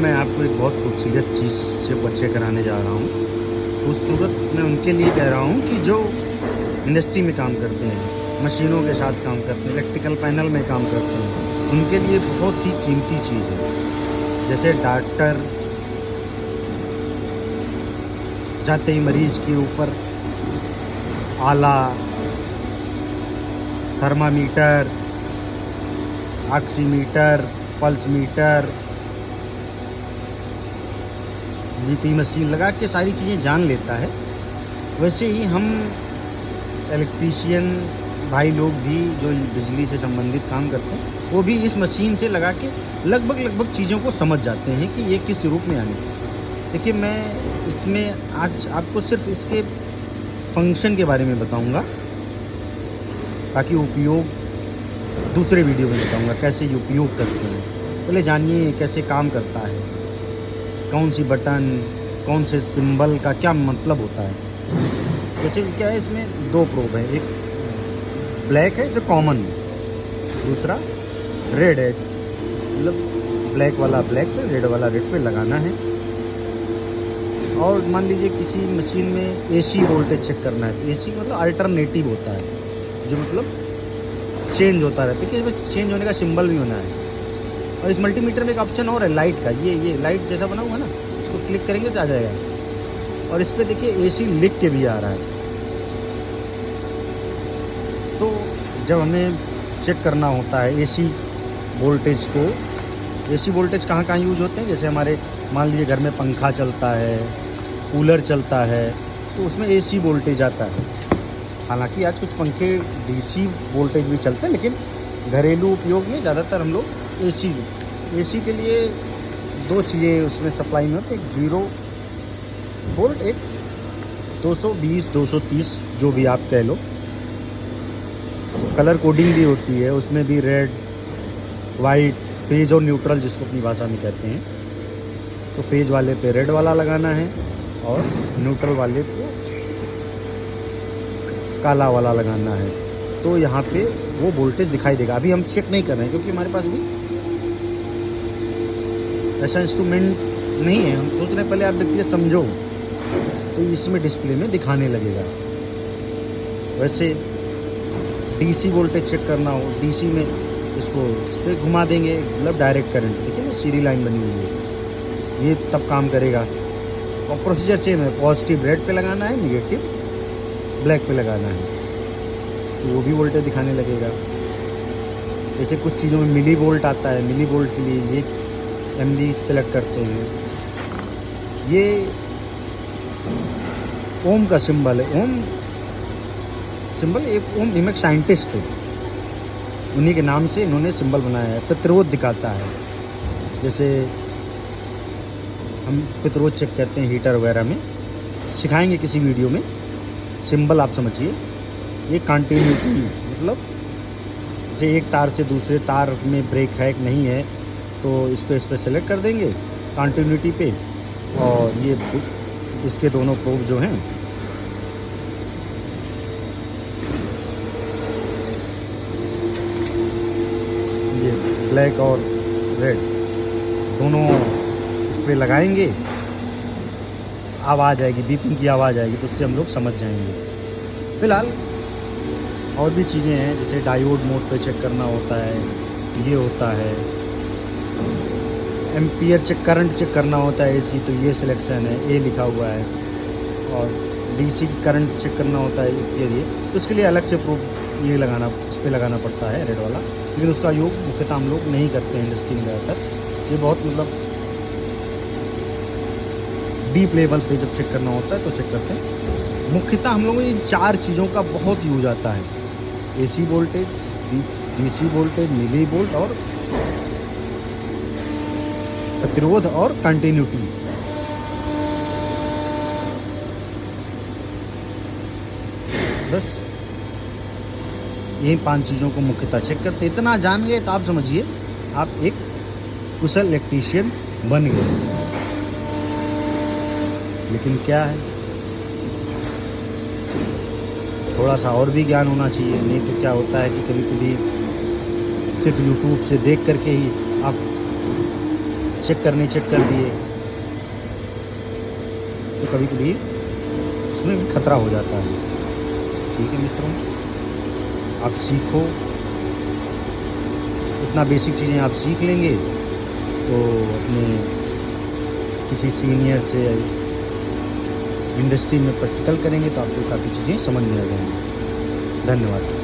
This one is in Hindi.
मैं आपको एक बहुत खूबसूरत चीज़ से परिचय कराने जा रहा हूँ। खूबसूरत मैं उनके लिए कह रहा हूँ कि जो इंडस्ट्री में काम करते हैं, मशीनों के साथ काम करते हैं, इलेक्ट्रिकल पैनल में काम करते हैं, उनके लिए बहुत ही कीमती चीज़ है। जैसे डॉक्टर जाते ही मरीज़ के ऊपर आला, thermometer, oximeter, pulse meter, BP machine लगा के सारी चीज़ें जान लेता है। वैसे ही हम इलेक्ट्रीशियन भाई लोग भी जो बिजली से संबंधित काम करते हैं, वो भी इस मशीन से लगा के लगभग चीज़ों को समझ जाते हैं कि ये किस रूप में आने। देखिए, मैं इसमें आज आपको सिर्फ इसके फंक्शन के बारे में बताऊंगा, ताकि उपयोग दूसरे वीडियो में बताऊंगा कैसे ये उपयोग करते हैं। पहले जानिए कैसे काम करता है, कौन सी बटन, कौन से सिंबल का क्या मतलब होता है। जैसे क्या है, इसमें दो प्रोब है, एक ब्लैक है जो कॉमन है, दूसरा रेड है, मतलब ब्लैक वाला ब्लैक पे, रेड वाला रेड पे लगाना है। और मान लीजिए किसी मशीन में एसी वोल्टेज चेक करना है, तो एसी मतलब अल्टरनेटिव होता है, जो मतलब चेंज होता रहता है, कि इसमें चेंज होने का सिंबल भी होना है। और इस मल्टीमीटर में एक ऑप्शन और है लाइट का, ये लाइट जैसा बना हुआ है ना, इसको क्लिक करेंगे तो आ जाएगा। और इस पर देखिए एसी लिख के भी आ रहा है। तो जब हमें चेक करना होता है एसी वोल्टेज को, एसी वोल्टेज कहाँ कहाँ यूज होते हैं, जैसे हमारे मान लीजिए घर में पंखा चलता है, कूलर चलता है, तो उसमें एसी वोल्टेज आता है। हालांकि आज कुछ पंखे डीसी वोल्टेज भी चलते हैं, लेकिन घरेलू उपयोग में ज़्यादातर हम लोग एसी के लिए दो चीज़ें उसमें सप्लाई में होती है, एक 0 वोल्ट, एक 220 230 जो भी आप कह लो। कलर कोडिंग भी होती है, उसमें भी रेड, वाइट, फेज और न्यूट्रल जिसको अपनी भाषा में कहते हैं। तो फेज वाले पे रेड वाला लगाना है और न्यूट्रल वाले पे काला वाला लगाना है। तो यहाँ पे वो वोल्टेज दिखाई देगा। अभी हम चेक नहीं कर रहे हैं क्योंकि हमारे पास भी ऐसा इंस्ट्रूमेंट नहीं है। हम सोच रहे हैं पहले आप देखिए, समझो, तो इसमें डिस्प्ले में दिखाने लगेगा। वैसे डीसी वोल्टेज चेक करना हो, डीसी में इसको इस पर घुमा देंगे, मतलब डायरेक्ट करंट, देखिए ना सीधी लाइन बनी हुई है, ये तब काम करेगा। और प्रोसीजर सेम है, पॉजिटिव रेड पे लगाना है, निगेटिव ब्लैक पे लगाना है, तो वो भी वोल्टेज दिखाने लगेगा। जैसे कुछ चीज़ों में मिली वोल्ट आता है, मिली वोल्ट के लिए ये एमडी सेलेक्ट करते हैं। ये ओम का सिंबल है, ओम सिंबल, एक ओम एक साइंटिस्ट है, उन्हीं के नाम से इन्होंने सिंबल बनाया है। प्रतिरोध दिखाता है, जैसे हम प्रतिरोध चेक करते हैं हीटर वगैरह में, सिखाएंगे किसी वीडियो में। सिंबल आप समझिए, ये कंटिन्यूटी, मतलब जैसे एक तार से दूसरे तार में ब्रेक है कि नहीं है, तो इस पर सेलेक्ट कर देंगे कंटिन्यूटी पे। और ये इसके दोनों प्रोब जो हैं, ये ब्लैक और रेड दोनों इस पर लगाएंगे, आवाज़ आएगी, बीपिंग की आवाज़ आएगी, तो उससे हम लोग समझ जाएंगे। फिलहाल और भी चीज़ें हैं, जैसे डायोड मोड पे चेक करना होता है, ये होता है। एम्पियर चेक, करंट चेक करना होता है एसी, तो ये सिलेक्शन है, ए लिखा हुआ है। और डीसी करंट चेक करना होता है ये, तो उसके लिए अलग से प्रूफ ये लगाना, इस पर लगाना पड़ता है रेड वाला, लेकिन उसका योग मुख्यतः हम लोग नहीं करते हैं इंडस्ट्री में ज़्यादातर। ये बहुत मतलब डीप लेवल पे जब चेक करना होता है तो चेक करते हैं। मुख्यतः हम लोगों को इन चार चीज़ों का बहुत यूज आता है, AC voltage, DC voltage, millivolt और प्रतिरोध और कंटिन्यूटी। बस यही 5 चीज़ों को मुख्यतः चेक करते। इतना जान गए तो आप समझिए आप एक कुशल इलेक्ट्रीशियन बन गए। लेकिन क्या है, थोड़ा सा और भी ज्ञान होना चाहिए, नहीं तो क्या होता है कि कभी कभी सिर्फ यूट्यूब से देख करके ही आप चेक कर दिए, तो कभी कभी उसमें खतरा हो जाता है। ठीक है मित्रों, आप सीखो, इतना बेसिक चीज़ें आप सीख लेंगे तो अपने किसी सीनियर से इंडस्ट्री में प्रैक्टिकल करेंगे तो आपको काफ़ी चीज़ें समझ में आ जाएंगी। धन्यवाद।